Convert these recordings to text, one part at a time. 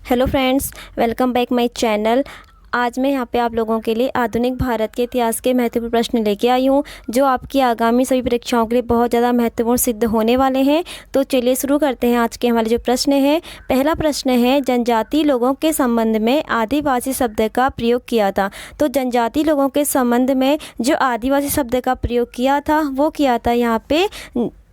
Hello friends, welcome back my channel. आज मैं यहाँ पे आप लोगों के लिए आधुनिक भारत के इतिहास के महत्वपूर्ण प्रश्न लेके आई हूँ, जो आपकी आगामी सभी परीक्षाओं के लिए बहुत ज़्यादा महत्वपूर्ण सिद्ध होने वाले हैं। तो चलिए शुरू करते हैं आज के हमारे जो प्रश्न हैं। पहला प्रश्न है, जनजातीय लोगों के संबंध में आदिवासी शब्द का प्रयोग किया था। तो जनजातीय लोगों के संबंध में जो आदिवासी शब्द का प्रयोग किया था वो किया था यहाँ पे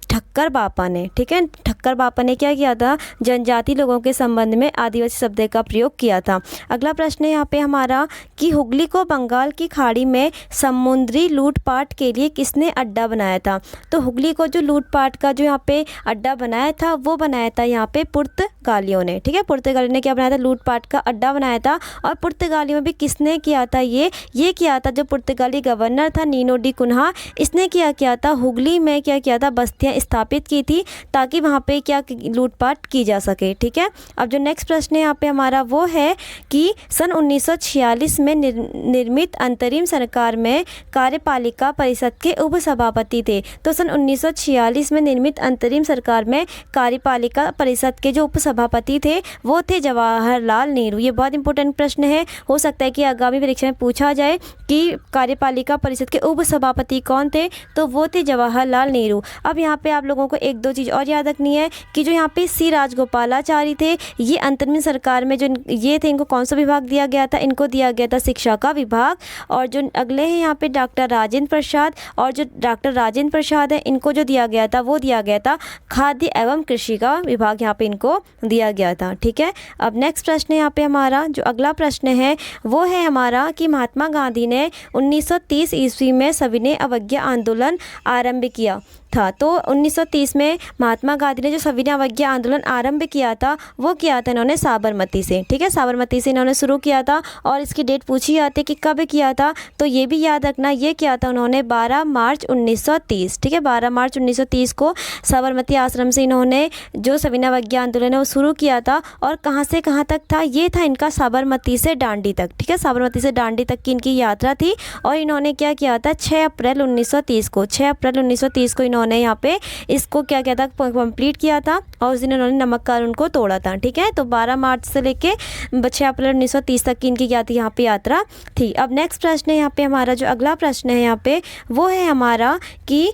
ठक्कर बापा ने। ठीक है, ठक्कर बापा ने क्या किया था, जनजाति लोगों के संबंध में आदिवासी शब्द का प्रयोग किया था। अगला प्रश्न है यहाँ पे हमारा कि हुगली को बंगाल की खाड़ी में समुद्री लूटपाट के लिए किसने अड्डा बनाया था। तो हुगली को जो लूटपाट का जो यहाँ पे अड्डा बनाया था वो बनाया था यहाँ पे पुर्तगालियों ने। ठीक है, पुर्तगालियों ने क्या बनाया था, लूटपाट का अड्डा बनाया था। और पुर्तगालियों में भी किसने किया था, ये किया था जो पुर्तगाली गवर्नर था नीनो डी कुन्हा, इसने क्या किया था, हुगली में क्या किया था, बस्तियाँ स्थापित की थी ताकि वहाँ पे क्या लूटपाट की जा सके। ठीक है, अब जो नेक्स्ट प्रश्न है यहाँ पे हमारा वो है कि सन 1946 में निर्मित अंतरिम सरकार में कार्यपालिका परिषद के उपसभापति थे। तो सन 1946 में निर्मित अंतरिम सरकार में कार्यपालिका परिषद के जो उपसभापति थे वो थे जवाहरलाल नेहरू। ये बहुत इंपॉर्टेंट प्रश्न है, हो सकता है कि आगामी परीक्षा में पूछा जाए कि कार्यपालिका परिषद के उपसभापति कौन थे, तो वो थे जवाहरलाल नेहरू। अब यहाँ पे आप लोगों को एक दो चीज़ और याद रखनी है कि जो यहाँ पे सी राजगोपालाचारी थे, ये अंतरिम सरकार में जो ये थे, इनको कौन सा विभाग दिया गया था, इनको दिया गया था शिक्षा का विभाग। और जो अगले हैं यहाँ पे डॉक्टर राजेंद्र प्रसाद, और जो डॉक्टर राजेंद्र प्रसाद है इनको जो दिया गया था वो दिया गया था खाद्य एवं कृषि का विभाग, यहाँ पे इनको दिया गया था। ठीक है, अब नेक्स्ट प्रश्न यहाँ पे हमारा जो अगला प्रश्न है वो है हमारा कि महात्मा गांधी ने 1930 ईस्वी में सविनय अवज्ञा आंदोलन आरंभ किया था। तो 1930 में महात्मा गांधी ने जो सविनय अवज्ञा आंदोलन आरंभ किया था वो किया था इन्होंने साबरमती से। ठीक है, साबरमती से इन्होंने शुरू किया था और इसकी डेट पूछी जाती है कि कब किया था, तो ये भी याद रखना, ये किया था उन्होंने 12 मार्च 1930। ठीक है, 12 मार्च 1930 को साबरमती आश्रम से इन्होंने जो सविनय अवज्ञा आंदोलन है वो शुरू किया था। और कहाँ से कहाँ तक था, ये था इनका साबरमती से डांडी तक। ठीक है, साबरमती से डांडी तक की इनकी यात्रा थी। और इन्होंने क्या किया था, 6 अप्रैल 1930 को इन्होंने यहाँ पे इसको क्या किया था, कंप्लीट किया था। और उस दिन इन्होंने नमक कानून को तोड़ा था। ठीक है, तो 12 मार्च से लेके 6 अप्रैल 1930 तक की इनकी क्या थी, यहाँ पे यात्रा थी। अब नेक्स्ट प्रश्न है यहाँ पे हमारा जो अगला प्रश्न है यहाँ पे वो है हमारा कि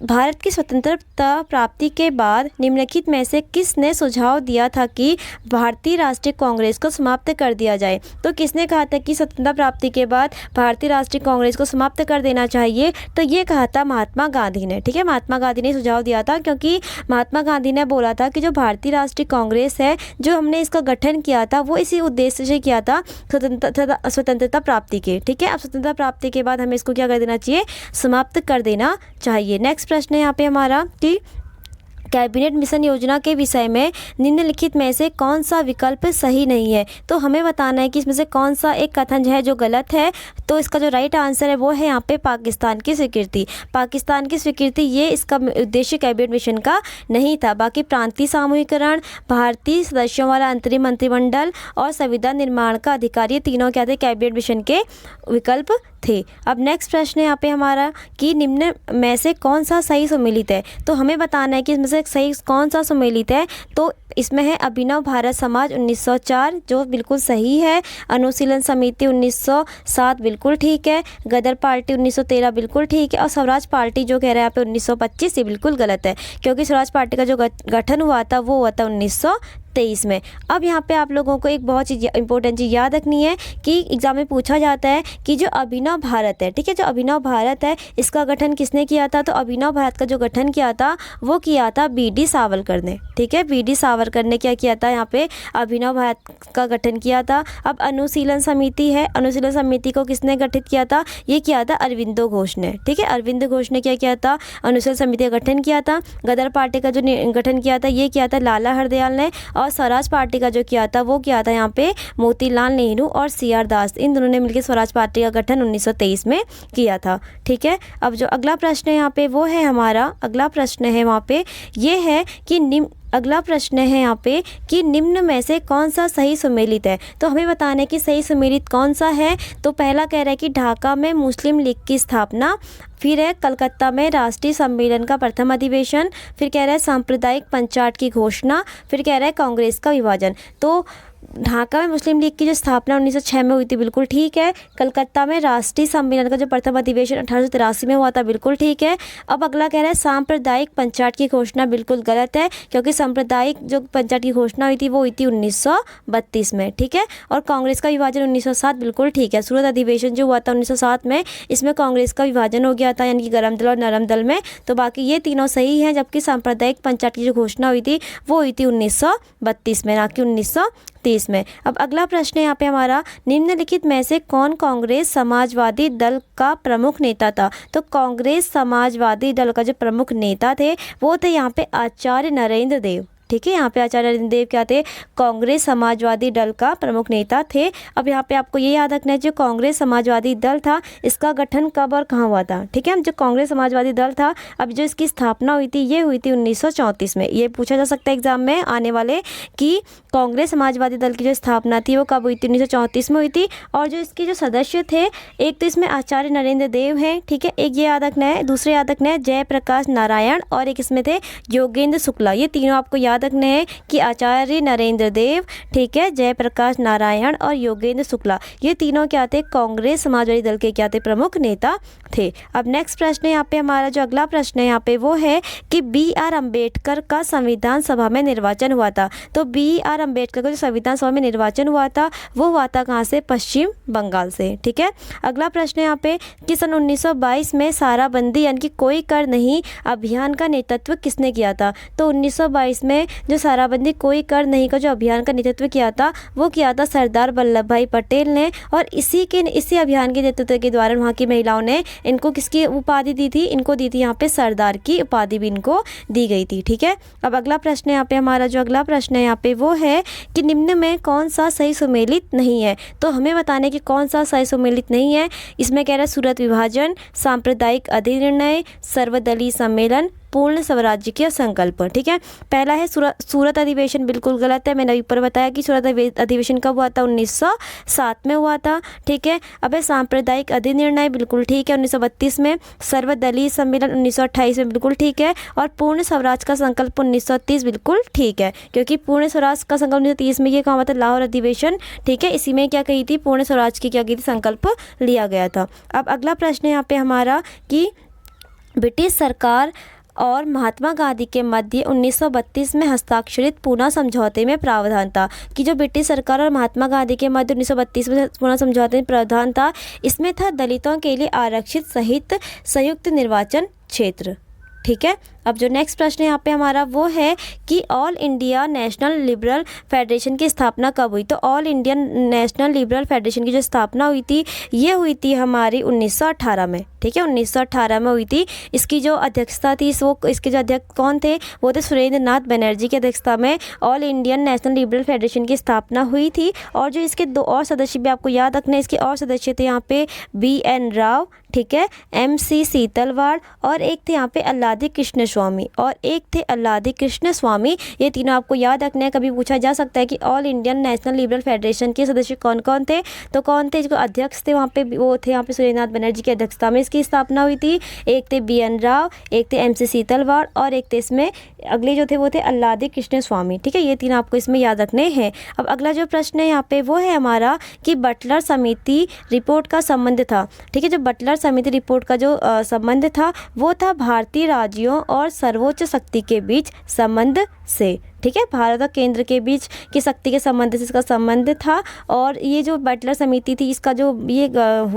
भारत की स्वतंत्रता प्राप्ति के बाद निम्नलिखित में से किसने सुझाव दिया था कि भारतीय राष्ट्रीय कांग्रेस को समाप्त कर दिया जाए। तो किसने कहा था कि स्वतंत्रता प्राप्ति के बाद भारतीय राष्ट्रीय कांग्रेस को समाप्त कर देना चाहिए, तो ये कहा था महात्मा गांधी ने। ठीक है, महात्मा गांधी ने सुझाव दिया था, क्योंकि महात्मा गांधी ने बोला था कि जो भारतीय राष्ट्रीय कांग्रेस है, जो हमने इसका गठन किया था वो इसी उद्देश्य से किया था, स्वतंत्रता प्राप्ति के। ठीक है, अब स्वतंत्रता प्राप्ति के बाद हमें इसको क्या कर देना चाहिए, समाप्त कर देना चाहिए। नेक्स्ट प्रश्न है यहाँ पे हमारा कि कैबिनेट मिशन योजना के विषय में निम्नलिखित में से कौन सा विकल्प सही नहीं है। तो हमें बताना है कि इसमें से कौन सा एक कथन है जो गलत है। तो इसका जो राइट आंसर है वो है यहाँ पे पाकिस्तान की स्वीकृति। पाकिस्तान की स्वीकृति, ये इसका उद्देश्य कैबिनेट मिशन का नहीं था। बाकी प्रांतीय सामूहिकरण, भारतीय सदस्यों वाला अंतरिम मंत्रिमंडल और संविधान निर्माण का अधिकार, ये तीनों क्या थे, कैबिनेट मिशन के विकल्प थे। अब नेक्स्ट प्रश्न है यहाँ पे हमारा कि निम्न में से कौन सा सही सुमेलित है। तो हमें बताना है कि इसमें से सही कौन सा सुमेलित है। तो इसमें है अभिनव भारत समाज 1904 जो बिल्कुल सही है, अनुशीलन समिति 1907 बिल्कुल ठीक है, गदर पार्टी 1913 बिल्कुल ठीक है, और स्वराज पार्टी जो कह रहा है यहाँ पे 1925 ये बिल्कुल गलत है, क्योंकि स्वराज पार्टी का जो गठन हुआ था वो हुआ था 1923 में। अब यहाँ पे आप लोगों को एक बहुत चीज़ इंपॉर्टेंट चीज़ याद रखनी है कि एग्जाम में पूछा जाता है कि जो अभिनव भारत है, ठीक है, जो अभिनव भारत है इसका गठन किसने किया था। तो अभिनव भारत का जो गठन किया था वो किया था बी.डी. सावरकर ने। ठीक है, बी.डी. सावरकर ने क्या किया था, यहाँ पे अभिनव भारत का गठन किया था। अब अनुशीलन समिति है, अनुशीलन समिति को किसने गठित किया था, ये किया था अरविंदो घोष ने। ठीक है, अरविंद घोष ने क्या किया था, अनुशीलन समिति का गठन किया था। गदर पार्टी का जो गठन किया था ये किया था लाला हरदयाल ने, और स्वराज पार्टी का जो किया था वो किया था यहाँ पे मोतीलाल नेहरू और सी.आर. दास, इन दोनों ने मिलकर स्वराज पार्टी का गठन 1923 में किया था। ठीक है, अब जो अगला प्रश्न है यहाँ पे वो है हमारा, अगला प्रश्न है वहाँ पे ये है कि अगला प्रश्न है यहाँ पे कि निम्न में से कौन सा सही सुमेलित है। तो हमें बताना है कि सही सुमेलित कौन सा है। तो पहला कह रहा है कि ढाका में मुस्लिम लीग की स्थापना, फिर है कलकत्ता में राष्ट्रीय सम्मेलन का प्रथम अधिवेशन, फिर कह रहा है सांप्रदायिक पंचायत की घोषणा, फिर कह रहा है कांग्रेस का विभाजन। तो ढाका में मुस्लिम लीग की जो स्थापना 1906 में हुई थी, बिल्कुल ठीक है। कलकत्ता में राष्ट्रीय सम्मेलन का जो प्रथम अधिवेशन 1883 में हुआ था, बिल्कुल ठीक है। अब अगला कह रहा है सांप्रदायिक पंचायत की घोषणा, बिल्कुल गलत है, क्योंकि सांप्रदायिक जो पंचायत की घोषणा हुई थी वो हुई थी 1932 में, ठीक है। और कांग्रेस का विभाजन 1907, बिल्कुल ठीक है। सूरत अधिवेशन जो हुआ था 1907 में, इसमें कांग्रेस का विभाजन हो गया था, यानी कि गर्म दल और नरम दल में। तो बाकी ये तीनों सही हैं, जबकि सांप्रदायिक पंचायत की जो घोषणा हुई थी वो हुई थी 1932 में, ना कि 1930 में। अब अगला प्रश्न है यहाँ पे हमारा, निम्नलिखित में से कौन कांग्रेस समाजवादी दल का प्रमुख नेता था? तो कांग्रेस समाजवादी दल का जो प्रमुख नेता थे वो थे यहाँ पे आचार्य नरेंद्र देव, ठीक है। यहाँ पे आचार्य नरेंद्र देव क्या थे? कांग्रेस समाजवादी दल का प्रमुख नेता थे। अब यहाँ पे आपको ये याद रखना है, जो कांग्रेस समाजवादी दल था इसका गठन कब और कहाँ हुआ था, ठीक है। जो कांग्रेस समाजवादी दल था, अब जो इसकी स्थापना हुई थी ये हुई थी 1934 में। ये पूछा जा सकता है एग्जाम में आने वाले कि कांग्रेस समाजवादी दल की जो स्थापना थी वो कब हुई थी? 1934 में हुई थी। और जो इसके जो सदस्य थे, एक तो इसमें आचार्य नरेंद्र देव हैं, ठीक है, एक ये याद रखना है। दूसरे याद रखना है जयप्रकाश नारायण, और एक इसमें थे योगेंद्र शुक्ला। ये तीनों आपको याद रखने हैं कि आचार्य नरेंद्र देव, ठीक है, जयप्रकाश नारायण और योगेंद्र शुक्ला, ये तीनों क्या थे? कांग्रेस समाजवादी दल के क्या थे? प्रमुख नेता थे। अब नेक्स्ट प्रश्न है यहाँ पे हमारा, जो अगला प्रश्न है यहाँ पे वो है कि BR अम्बेडकर का संविधान सभा में निर्वाचन हुआ था। तो BR अम्बेडकर का जो संविधान सभा में निर्वाचन हुआ था वो हुआ था कहाँ से? पश्चिम बंगाल से, ठीक है। अगला प्रश्न है यहाँ पे कि सन 1922 में साराबंदी यानी कि कोई कर नहीं अभियान का नेतृत्व किसने किया था? तो 1922 में जो साराबंदी कोई कर नहीं का जो अभियान का नेतृत्व किया था वो किया था सरदार वल्लभ भाई पटेल ने। और इसी अभियान के नेतृत्व के द्वारा वहाँ की महिलाओं ने इनको किसकी उपाधि दी थी? इनको दी थी यहाँ पे सरदार की उपाधि भी इनको दी गई थी, ठीक है। अब अगला प्रश्न है यहाँ पे हमारा, जो अगला प्रश्न है यहाँ पे वो है कि निम्न में कौन सा सही सुमेलित नहीं है? तो हमें बताने कि कौन सा सही सुमेलित नहीं है। इसमें कह रहा है सूरत विभाजन, सांप्रदायिक अधिनिर्णय, सर्वदलीय सम्मेलन, पूर्ण स्वराज्य के संकल्प, ठीक है। पहला है सूरत अधिवेशन, बिल्कुल गलत है। मैंने ऊपर बताया कि सूरत अधिवेशन कब हुआ था? 1907 में हुआ था, ठीक है। अब है सांप्रदायिक अधिनिर्णय, बिल्कुल ठीक है, 1932 में। सर्वदलीय सम्मेलन 1928 में, बिल्कुल ठीक है। और पूर्ण स्वराज का संकल्प 1930, बिल्कुल ठीक है, क्योंकि पूर्ण स्वराज का संकल्प 1930 में ये कहा हुआ था? लाहौर अधिवेशन, ठीक है। इसी में क्या कही थी? पूर्ण स्वराज की क्या की थी? संकल्प लिया गया था। अब अगला प्रश्न है यहाँ पे हमारा कि ब्रिटिश सरकार और महात्मा गांधी के मध्य 1932 में हस्ताक्षरित पूना समझौते में प्रावधान था कि जो ब्रिटिश सरकार और महात्मा गांधी के मध्य 1932 में पूना समझौते में प्रावधान था, इसमें था दलितों के लिए आरक्षित सहित संयुक्त निर्वाचन क्षेत्र, ठीक है। अब जो नेक्स्ट प्रश्न है यहाँ पे हमारा वो है कि all India national liberal federation की स्थापना कब हुई? तो all Indian national liberal federation की जो स्थापना हुई थी ये हुई थी हमारी 1918 में, ठीक है, 1918 में हुई थी। इसकी जो अध्यक्षता थी इसके जो अध्यक्ष कौन थे? वो थे सुरेंद्र नाथ बनर्जी की अध्यक्षता में all Indian national liberal federation की स्थापना हुई थी। और जो इसके दो और सदस्य भी आपको याद रखने, इसके और सदस्य थे यहाँ पे BN राव, ठीक है, MC सीतलवाड़, और एक थे यहाँ पे अल्लादी कृष्ण स्वामी, और एक थे अल्लादी कृष्ण स्वामी। ये तीनों आपको याद रखने हैं। कभी पूछा जा सकता है कि all Indian national liberal federation के सदस्य कौन कौन थे? तो कौन थे? जो अध्यक्ष थे वहाँ पे वो थे यहाँ पे सुरेंद्र नाथ बनर्जी की अध्यक्षता में इसकी स्थापना हुई थी। एक थे BN राव, एक थे MC सीतलवाड़, और एक थे इसमें अगले जो थे वो थे अल्लादी कृष्ण स्वामी, ठीक है। ये तीन आपको इसमें याद रखने हैं। अब अगला जो प्रश्न है यहाँ पे वो है हमारा कि बटलर समिति रिपोर्ट का संबंध था, ठीक है। जो बटलर समिति रिपोर्ट का जो संबंध था वो था भारतीय राज्यों और सर्वोच्च शक्ति के बीच संबंध से, ठीक है, भारत और केंद्र के बीच की शक्ति के संबंध से इसका संबंध था। और ये जो बटलर समिति थी इसका जो ये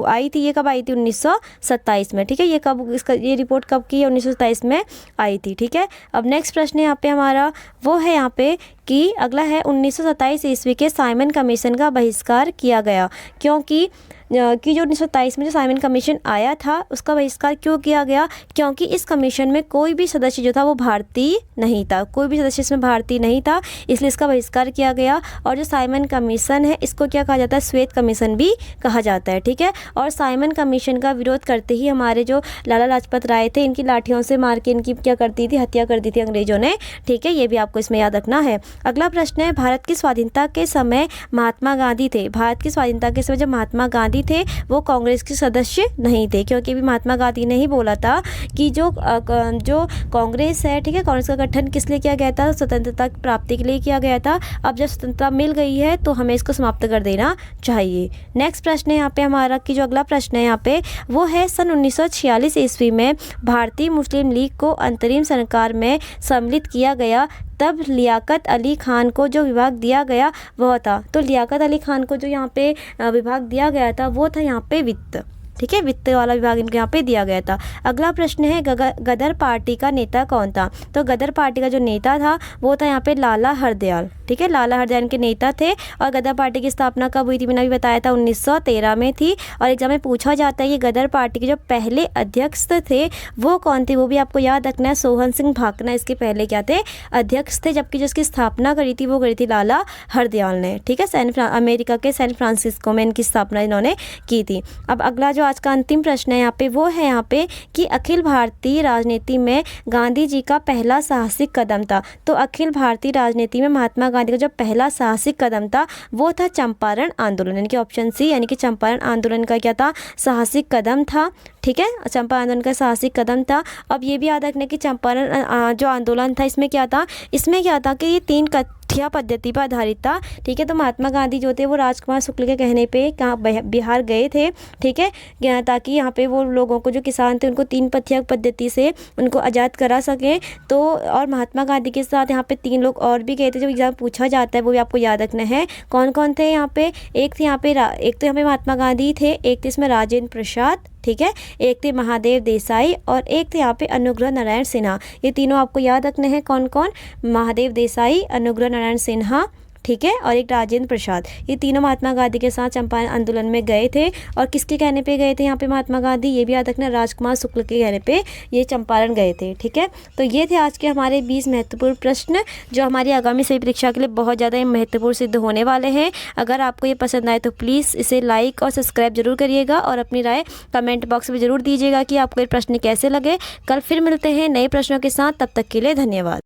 आई थी, ये कब आई थी? 1927 में, ठीक है। ये रिपोर्ट कब की? 1927 में आई थी, ठीक है। अब नेक्स्ट प्रश्न यहाँ पे हमारा वो है यहाँ पे कि अगला है 1927 ईस्वी के साइमन कमीशन का बहिष्कार किया गया, क्योंकि जो 1927 में जो साइमन कमीशन आया था उसका बहिष्कार क्यों किया गया? क्योंकि इस कमीशन में कोई भी सदस्य जो था वो भारतीय नहीं था, कोई भी सदस्य इसमें भारतीय नहीं था, इसलिए इसका बहिष्कार किया गया। और जो साइमन कमीशन है इसको क्या कहा जाता है? श्वेत कमीशन भी कहा जाता है, ठीक है। और साइमन कमीशन का विरोध करते ही हमारे जो लाला लाजपत राय थे, इनकी लाठियों से मार के इनकी क्या करती थी? हत्या कर दी थी अंग्रेजों ने, ठीक है। ये भी आपको इसमें याद रखना है। अगला प्रश्न है, भारत की स्वाधीनता के समय महात्मा गांधी थे। भारत की स्वाधीनता के समय जब महात्मा गांधी थे वो कांग्रेस के सदस्य नहीं थे, क्योंकि भी महात्मा गांधी ने ही बोला था कि जो कांग्रेस है, ठीक है, कांग्रेस का गठन किस लिए किया गया था? स्वतंत्रता की प्राप्ति के लिए किया गया था। अब जब स्वतंत्रता मिल गई है तो हमें इसको समाप्त कर देना चाहिए। नेक्स्ट प्रश्न है यहाँ पे हमारा कि जो अगला प्रश्न है यहाँ पे वो है, सन 1946 ईस्वी में भारतीय मुस्लिम लीग को अंतरिम सरकार में सम्मिलित किया गया, तब लियाकत अली खान को जो विभाग दिया गया वह था। तो लियाकत अली खान को जो यहाँ पे विभाग दिया गया था वो था यहाँ पे वित्त, ठीक है, वित्त वाला विभाग इनको यहाँ पे दिया गया था। अगला प्रश्न है, गदर पार्टी का नेता कौन था? तो गदर पार्टी का जो नेता था वो था यहाँ पे लाला हरदयाल, ठीक है, लाला हरदयाल के नेता थे। और गदर पार्टी की स्थापना कब हुई थी? मैंने अभी बताया था 1913 में थी। और एग्जाम में पूछा जाता है कि गदर पार्टी के जो पहले अध्यक्ष थे वो कौन थे? वो भी आपको याद रखना है, सोहन सिंह भाकना इसके पहले क्या थे? अध्यक्ष थे, जबकि जिसकी स्थापना करी थी वो करी थी लाला हरदयाल ने, ठीक है, अमेरिका के सैन फ्रांसिस्को में इनकी स्थापना इन्होंने की थी। अब अगला जो आज का अंतिम प्रश्न है यहाँ पे वो है यहाँ पे कि अखिल भारतीय राजनीति में गांधी जी का पहला साहसिक कदम था। तो अखिल भारतीय राजनीति में महात्मा गांधी का जो पहला साहसिक कदम था वो था चंपारण आंदोलन, यानी कि ऑप्शन सी, यानी कि चंपारण आंदोलन का क्या था? साहसिक कदम था, ठीक है, चंपारण आंदोलन का साहसिक कदम था। अब ये भी याद रखना कि चंपारण जो आंदोलन था इसमें क्या था? इसमें क्या था कि ये 3 कथ्या पद्धति पर आधारित था, ठीक है। तो महात्मा गांधी जो थे वो राजकुमार शुक्ल के कहने पे कहाँ बिहार गए थे, ठीक है, ताकि यहाँ पे वो लोगों को जो किसान थे उनको 3 कथ्या पद्धति से उनको आज़ाद करा सकें। तो और महात्मा गांधी के साथ यहाँ पे 3 लोग और भी गए थे, जो एग्जाम पूछा जाता है वो भी आपको याद रखना है। कौन कौन थे यहाँ पे? एक थे यहाँ पे एक तो यहाँ पे महात्मा गांधी थे, एक थे इसमें राजेंद्र प्रसाद, ठीक है, एक थे महादेव देसाई और एक थे यहाँ पे अनुग्रह नारायण सिन्हा। ये तीनों आपको याद रखने हैं, कौन कौन? महादेव देसाई, अनुग्रह नारायण सिन्हा, ठीक है, और एक राजेंद्र प्रसाद। ये तीनों महात्मा गांधी के साथ चंपारण आंदोलन में गए थे। और किसके कहने पे गए थे यहाँ पे महात्मा गांधी? ये भी याद रखना, राजकुमार शुक्ल के कहने पे ये चंपारण गए थे, ठीक है। तो ये थे आज के हमारे 20 महत्वपूर्ण प्रश्न जो हमारी आगामी सभी परीक्षा के लिए बहुत ज़्यादा महत्वपूर्ण सिद्ध होने वाले हैं। अगर आपको ये पसंद आए तो प्लीज़ इसे लाइक और सब्सक्राइब जरूर करिएगा और अपनी राय कमेंट बॉक्स में ज़रूर दीजिएगा कि आपको ये प्रश्न कैसे लगे। कल फिर मिलते हैं नए प्रश्नों के साथ, तब तक के लिए धन्यवाद।